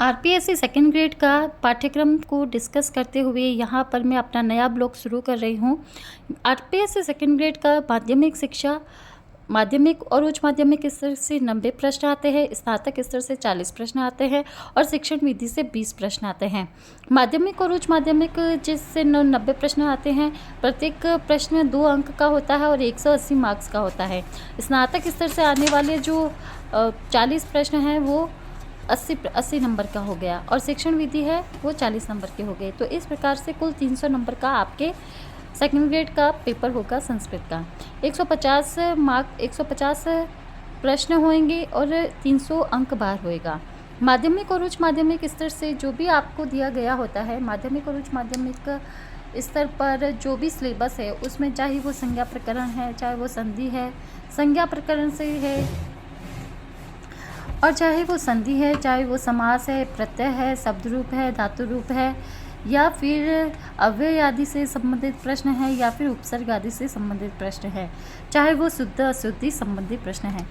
RPSC second grade का पाठ्यक्रम को डिस्कस करते हुए यहाँ पर मैं अपना नया ब्लॉग शुरू कर रही हूँ। आरपीएससी सेकंड ग्रेड का माध्यमिक शिक्षा, माध्यमिक और उच्च माध्यमिक स्तर से 90 प्रश्न आते हैं, स्नातक स्तर से 40 प्रश्न आते हैं और शिक्षण विधि से 20 प्रश्न आते हैं। माध्यमिक और उच्च माध्यमिक जिससे 90 प्रश्न आते हैं, प्रत्येक प्रश्न 2 अंक का होता है और 180 मार्क्स का होता है। स्नातक स्तर से आने वाले जो 40 प्रश्न हैं वो 80 नंबर का हो गया और शिक्षण विधि है वो 40 नंबर के हो गए। तो इस प्रकार से कुल 300 नंबर का आपके सेकंड ग्रेड का पेपर होगा संस्कृत का। 150 प्रश्न होंगे और 300 अंक बार होएगा। माध्यमिक और उच्च माध्यमिक स्तर से जो भी आपको दिया गया होता है, माध्यमिक और उच्च माध्यमिक स्तर पर जो भी सिलेबस है उसमें चाहे वो संज्ञा प्रकरण है, चाहे वो संधि है, संज्ञा प्रकरण से है, और चाहे वो संधि है, चाहे वो समास है, प्रत्यय है, शब्द रूप है, धातु रूप है, या फिर अव्यय आदि से संबंधित प्रश्न है, या फिर उपसर्ग आदि से संबंधित प्रश्न है, चाहे वो शुद्ध अशुद्धि संबंधित प्रश्न है।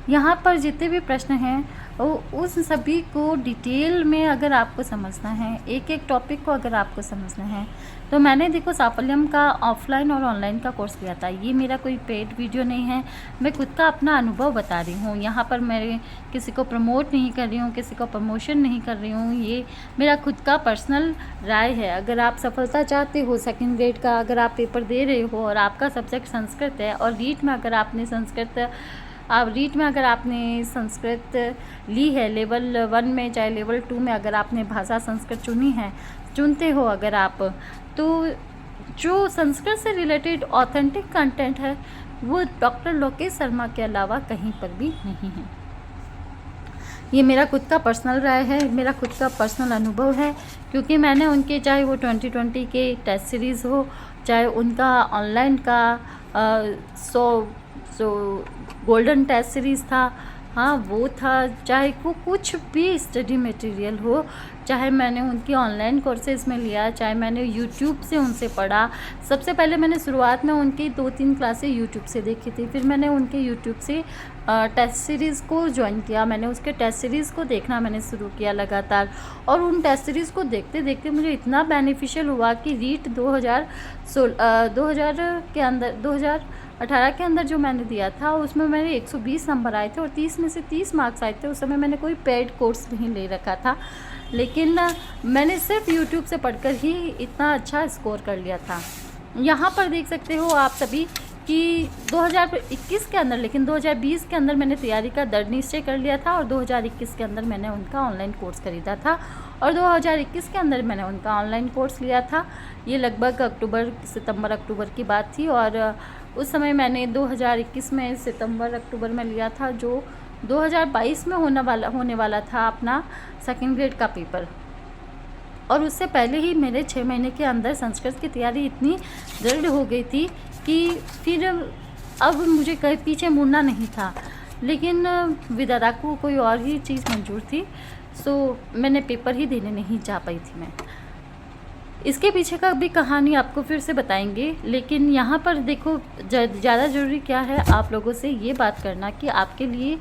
यहाँ पर जितने भी प्रश्न हैं उस सभी को डिटेल में अगर आपको समझना है, एक एक टॉपिक को अगर आपको समझना है, तो मैंने देखो साफल्यम का ऑफलाइन और ऑनलाइन का कोर्स लिया था। ये मेरा कोई पेड वीडियो नहीं है, मैं खुद का अपना अनुभव बता रही हूँ। यहाँ पर मैं किसी को प्रमोट नहीं कर रही हूँ, किसी को प्रमोशन नहीं कर रही हूँ, ये मेरा खुद का पर्सनल राय है। अगर आप सफलता चाहते हो सेकंड ग्रेड का, अगर आप पेपर दे रहे हो और आपका सब्जेक्ट संस्कृत है और रीट में अगर आपने संस्कृत ली है लेवल 1 में, चाहे लेवल 2 में, अगर आपने भाषा संस्कृत चुनते हो अगर आप, तो जो संस्कृत से रिलेटेड ऑथेंटिक कंटेंट है वो डॉक्टर लोकेश शर्मा के अलावा कहीं पर भी नहीं है। ये मेरा खुद का पर्सनल राय है, मेरा खुद का पर्सनल अनुभव है, क्योंकि मैंने उनके चाहे वो 2020 के टेस्ट सीरीज़ हो, चाहे उनका ऑनलाइन का जो गोल्डन टेस्ट सीरीज़ था, हाँ वो था, चाहे वो कुछ भी स्टडी मटेरियल हो, चाहे मैंने उनकी ऑनलाइन कोर्सेज में लिया, चाहे मैंने यूट्यूब से उनसे पढ़ा। सबसे पहले मैंने शुरुआत में उनकी 2-3 क्लासें यूट्यूब से देखी थी, फिर मैंने उनके यूट्यूब से टेस्ट सीरीज़ को ज्वाइन किया, मैंने उसके टेस्ट सीरीज़ को देखना मैंने शुरू किया लगातार, और उन टेस्ट सीरीज़ को देखते देखते मुझे इतना बेनिफिशियल हुआ कि रीट 2018 के अंदर जो मैंने दिया था उसमें मेरे 120 नंबर आए थे और 30 में से 30 मार्क्स आए थे। उस समय मैंने कोई पेड कोर्स नहीं ले रखा था, लेकिन मैंने सिर्फ यूट्यूब से पढ़कर ही इतना अच्छा स्कोर कर लिया था। यहाँ पर देख सकते हो आप सभी कि 2021 के अंदर, लेकिन 2020 के अंदर मैंने तैयारी का दृढ़ निश्चय कर लिया था और 2021 के अंदर मैंने उनका ऑनलाइन कोर्स खरीदा था और 2021 के अंदर मैंने उनका ऑनलाइन कोर्स लिया था। ये लगभग सितंबर अक्टूबर की बात थी और उस समय मैंने 2021 में सितंबर अक्टूबर में लिया था, जो 2022 में होने वाला था अपना सेकंड ग्रेड का पेपर। और उससे पहले ही मेरे 6 महीने के अंदर संस्कृत की तैयारी इतनी दृढ़ हो गई थी कि फिर अब मुझे कहीं पीछे मुड़ना नहीं था। लेकिन विधाता को कोई और ही चीज़ मंजूर थी, सो मैंने पेपर ही देने नहीं जा पाई थी मैं। इसके पीछे का भी कहानी आपको फिर से बताएंगे, लेकिन यहाँ पर देखो ज़्यादा ज़रूरी क्या है, आप लोगों से ये बात करना कि आपके लिए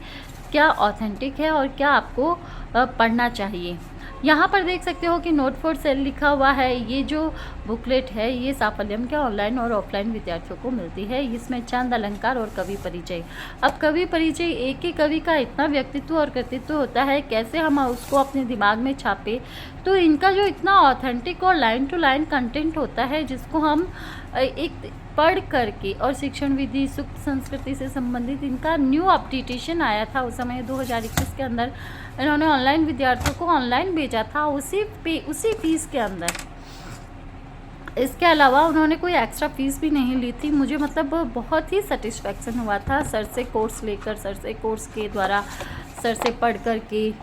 क्या ऑथेंटिक है और क्या आपको पढ़ना चाहिए। यहाँ पर देख सकते हो कि नोट फॉर सेल लिखा हुआ है। ये जो बुकलेट है ये साफल्यम के ऑनलाइन और ऑफलाइन विद्यार्थियों को मिलती है। इसमें छंद, अलंकार और कवि परिचय। अब कवि परिचय, एक ही कवि का इतना व्यक्तित्व और कृतित्व होता है, कैसे हम उसको अपने दिमाग में छापे। तो इनका जो इतना ऑथेंटिक और लाइन टू लाइन कंटेंट होता है, जिसको हम एक पढ़ करके, और शिक्षण विधि, सुक्त संस्कृति से संबंधित इनका न्यू अपडेटेशन आया था उस समय 2021 के अंदर। इन्होंने ऑनलाइन विद्यार्थियों को ऑनलाइन भेजा था उसी फीस के अंदर। इसके अलावा उन्होंने कोई एक्स्ट्रा फीस भी नहीं ली थी। मुझे मतलब बहुत ही सेटिस्फेक्शन हुआ था सर से कोर्स लेकर, सर से कोर्स के द्वारा, सर से पढ़ कर के।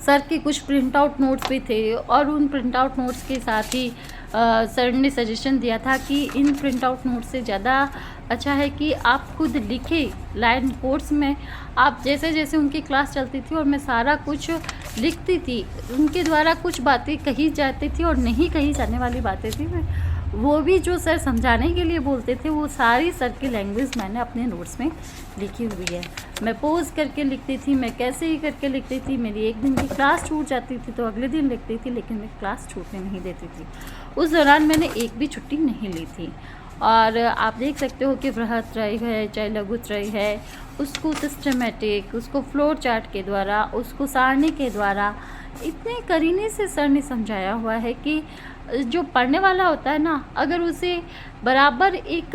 सर के कुछ प्रिंट आउट नोट्स भी थे और उन प्रिंट आउट नोट्स के साथ ही सर ने सजेशन दिया था कि इन प्रिंट आउट नोट्स से ज़्यादा अच्छा है कि आप खुद लिखें लाइन कोर्स में। आप जैसे जैसे उनकी क्लास चलती थी और मैं सारा कुछ लिखती थी, उनके द्वारा कुछ बातें कही जाती थी और नहीं कही जाने वाली बातें थी, मैं वो भी जो सर समझाने के लिए बोलते थे वो सारी सर की लैंग्वेज मैंने अपने नोट्स में लिखी हुई है। मैं पोज करके लिखती थी, मैं कैसे ही करके लिखती थी। मेरी एक दिन की क्लास छूट जाती थी तो अगले दिन लिखती थी, लेकिन मैं क्लास छूटने नहीं देती थी। उस दौरान मैंने एक भी छुट्टी नहीं ली थी। और आप देख सकते हो कि बृहत्त्रयी है चाहे लघुत्रयी है, उसको सिस्टमेटिक, उसको फ्लोर चार्ट के द्वारा, उसको सारणी के द्वारा इतने करीने से सर ने समझाया हुआ है कि जो पढ़ने वाला होता है ना, अगर उसे बराबर एक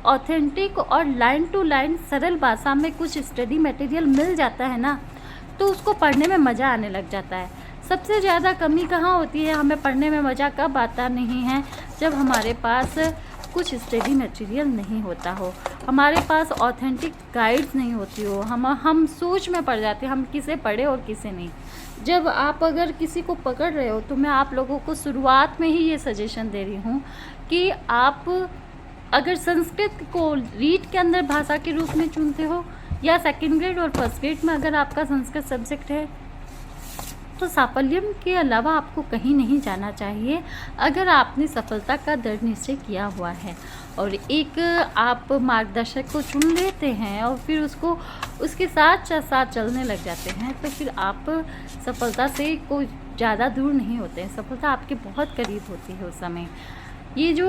ऑथेंटिक और लाइन टू लाइन सरल भाषा में कुछ स्टडी मटेरियल मिल जाता है ना, तो उसको पढ़ने में मज़ा आने लग जाता है। सबसे ज़्यादा कमी कहाँ होती है, हमें पढ़ने में मज़ा कब आता नहीं है, जब हमारे पास कुछ स्टडी मटेरियल नहीं होता हो, हमारे पास ऑथेंटिक गाइड्स नहीं होती हो, हम सोच में पड़ जाते हैं हम किसे पढ़े और किसे नहीं। जब आप अगर किसी को पकड़ रहे हो तो मैं आप लोगों को शुरुआत में ही ये सजेशन दे रही हूँ कि आप अगर संस्कृत को रीड के अंदर भाषा के रूप में चुनते हो या सेकंड ग्रेड और फर्स्ट ग्रेड में अगर आपका संस्कृत सब्जेक्ट है, तो साफल्यम के अलावा आपको कहीं नहीं जाना चाहिए अगर आपने सफलता का दृढ़ निश्चय किया हुआ है और एक आप मार्गदर्शक को चुन लेते हैं और फिर उसको उसके साथ साथ चलने लग जाते हैं, तो फिर आप सफलता से कोई ज़्यादा दूर नहीं होते हैं, सफलता आपके बहुत करीब होती है उस समय। ये जो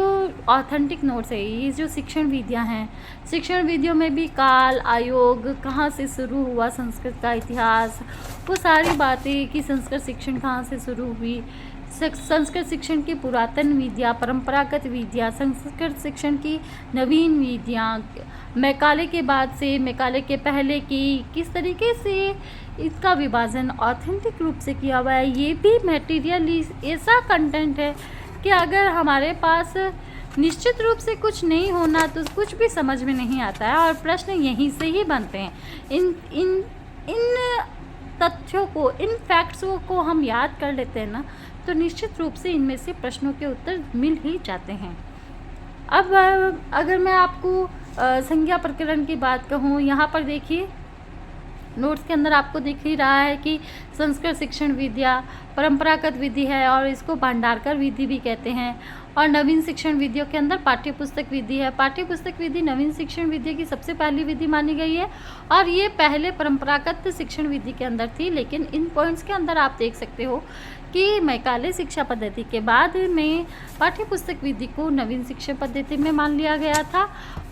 ऑथेंटिक नोट्स है, ये जो शिक्षण विधियाँ हैं, शिक्षण विधियों में भी काल, आयोग, कहाँ से शुरू हुआ संस्कृत का इतिहास, वो सारी बातें कि संस्कृत शिक्षण कहाँ से शुरू हुई, संस्कृत शिक्षण की पुरातन विधियाँ, परंपरागत विधियाँ, संस्कृत शिक्षण की नवीन विधियाँ, मैकाले के बाद से मैकाले के पहले की किस तरीके से इसका विभाजन ऑथेंटिक रूप से किया हुआ है। ये भी मटेरियल ऐसा कंटेंट है कि अगर हमारे पास निश्चित रूप से कुछ नहीं होना तो कुछ भी समझ में नहीं आता है और प्रश्न यहीं से ही बनते हैं। इन तथ्यों को, इन फैक्ट्सों को हम याद कर लेते हैं ना, तो निश्चित रूप से इनमें से प्रश्नों के उत्तर मिल ही जाते हैं। अब अगर मैं आपको संज्ञा प्रकरण की बात कहूँ, यहाँ पर देखिए नोट्स के अंदर आपको दिख ही रहा है कि संस्कृत शिक्षण विद्या परंपरागत विधि है और इसको भंडारकर विधि भी कहते हैं। और नवीन शिक्षण विधियों के अंदर पाठ्य पुस्तक विधि है। पाठ्य पुस्तक विधि नवीन शिक्षण विधि की सबसे पहली विधि मानी गई है और ये पहले परंपरागत शिक्षण विधि के अंदर थी। लेकिन इन पॉइंट्स के अंदर आप देख सकते हो कि मैकाले शिक्षा पद्धति के बाद में पाठ्य पुस्तक विधि को नवीन शिक्षा पद्धति में मान लिया गया था।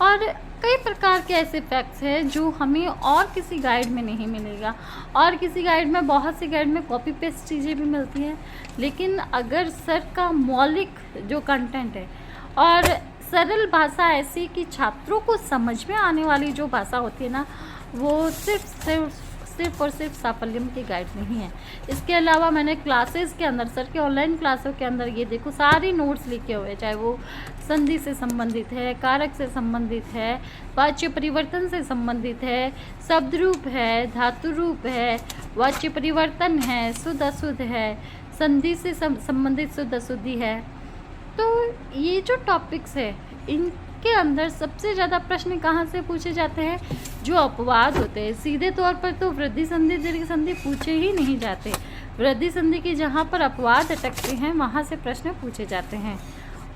और कई प्रकार के ऐसे फैक्ट्स हैं जो हमें और किसी गाइड में नहीं मिलेगा, और किसी गाइड में, बहुत सी गाइड में कॉपी पेस्ट चीज़ें भी मिलती हैं। लेकिन अगर सर का मौलिक जो कंटेंट है और सरल भाषा ऐसी कि छात्रों को समझ में आने वाली जो भाषा होती है ना, वो सिर्फ और सिर्फ साफल्यम के गाइड नहीं है। इसके अलावा मैंने क्लासेस के अंदर, सर के ऑनलाइन क्लासों के अंदर ये देखो सारे नोट्स लिखे हुए हैं, चाहे वो संधि से संबंधित है, कारक से संबंधित है, वाच्य परिवर्तन से संबंधित है, शब्द रूप है, धातु रूप है, वाच्य परिवर्तन है, शुद्ध अशुद्ध है, संधि से संबंधित शुद्ध अशुद्धि है। तो ये जो टॉपिक्स है इनके अंदर सबसे ज़्यादा प्रश्न कहाँ से पूछे जाते हैं, जो अपवाद होते हैं। सीधे तौर पर तो वृद्धि संधि, दीर्घ संधि पूछे ही नहीं जाते। वृद्धि संधि की जहाँ पर अपवाद अटकते हैं वहाँ से प्रश्न पूछे जाते हैं।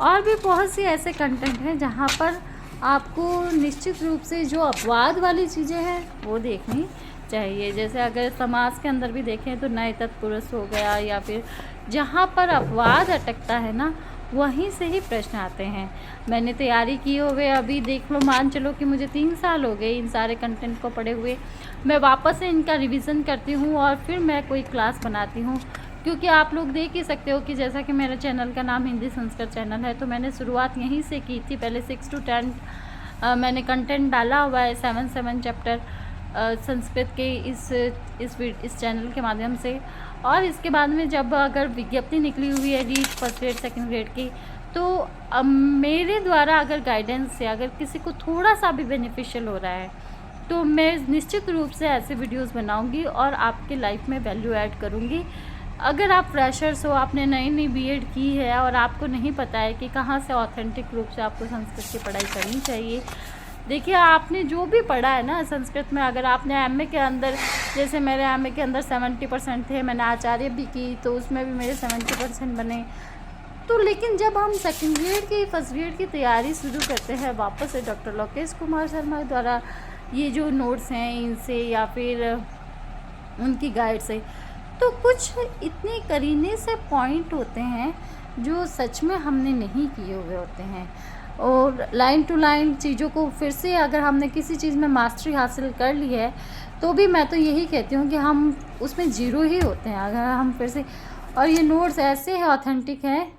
और भी बहुत सी ऐसे कंटेंट हैं जहाँ पर आपको निश्चित रूप से जो अपवाद वाली चीज़ें हैं वो देखनी चाहिए। जैसे अगर समाज के अंदर भी देखें तो नए तत्पुरुष हो गया, या फिर जहाँ पर अपवाद अटकता है ना वहीं से ही प्रश्न आते हैं। मैंने तैयारी की हुए अभी देख लो, मान चलो कि मुझे 3 साल हो गए इन सारे कंटेंट को पढ़े हुए। मैं वापस से इनका रिवीजन करती हूँ और फिर मैं कोई क्लास बनाती हूँ, क्योंकि आप लोग देख ही सकते हो कि जैसा कि मेरे चैनल का नाम हिंदी संस्कृत चैनल है, तो मैंने शुरुआत यहीं से की थी। पहले 6 to 10 मैंने कंटेंट डाला हुआ है, 7 चैप्टर संस्कृत के इस चैनल के माध्यम से। और इसके बाद में जब अगर विज्ञप्ति निकली हुई है read first grade second grade की, तो मेरे द्वारा अगर गाइडेंस से अगर किसी को थोड़ा सा भी बेनिफिशियल हो रहा है तो मैं निश्चित रूप से ऐसे वीडियोस बनाऊंगी और आपके लाइफ में वैल्यू ऐड करूंगी। अगर आप फ्रेशर्स हो, आपने नई बीएड की है और आपको नहीं पता है कि कहाँ से ऑथेंटिक रूप से आपको संस्कृत की पढ़ाई करनी चाहिए, देखिए आपने जो भी पढ़ा है ना संस्कृत में, अगर आपने एमए के अंदर, जैसे मेरे एमए के अंदर 70% थे, मैंने आचार्य भी की तो उसमें भी मेरे 70% बने। तो लेकिन जब हम सेकंड ग्रेड की फर्स्ट ग्रेड की तैयारी शुरू करते हैं वापस से डॉक्टर लोकेश कुमार शर्मा द्वारा ये जो नोट्स हैं इनसे या फिर उनकी गाइड से, तो कुछ इतने करीने से पॉइंट होते हैं जो सच में हमने नहीं किए हुए होते हैं। और लाइन टू लाइन चीज़ों को फिर से अगर हमने किसी चीज़ में मास्टरी हासिल कर ली है तो भी मैं तो यही कहती हूँ कि हम उसमें ज़ीरो ही होते हैं अगर हम फिर से। और ये नोट्स ऐसे हैं ऑथेंटिक हैं